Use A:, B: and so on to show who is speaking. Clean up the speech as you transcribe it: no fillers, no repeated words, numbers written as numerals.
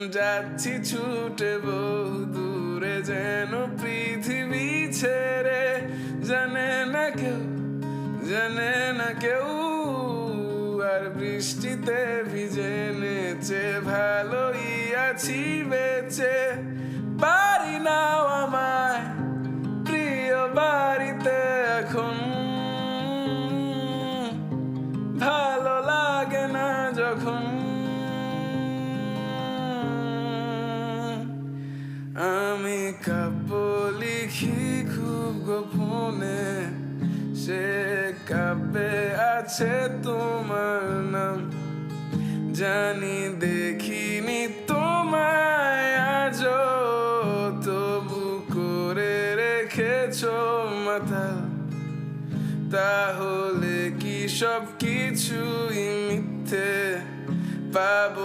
A: যাচ্ছি ছুটে বহু দূরে, যেন পৃথিবী ছেড়ে। জানে না কেউ আর বৃষ্টিতে ভিজে নেচে ভালোই আছি বেঁচে। পারি নাও আমায় প্রিয় বাড়িতে এখন, ভালো লাগে না যখন। আমি কাব্য লিখি খুব গোপনে, সে কাব্যে আছে তোমার নাম। জানি দেখিনি তোমায় আজও, তবু করে রেখেছো মাথা। তাহলে কি সব কিছুই মিথ্যে? পাবো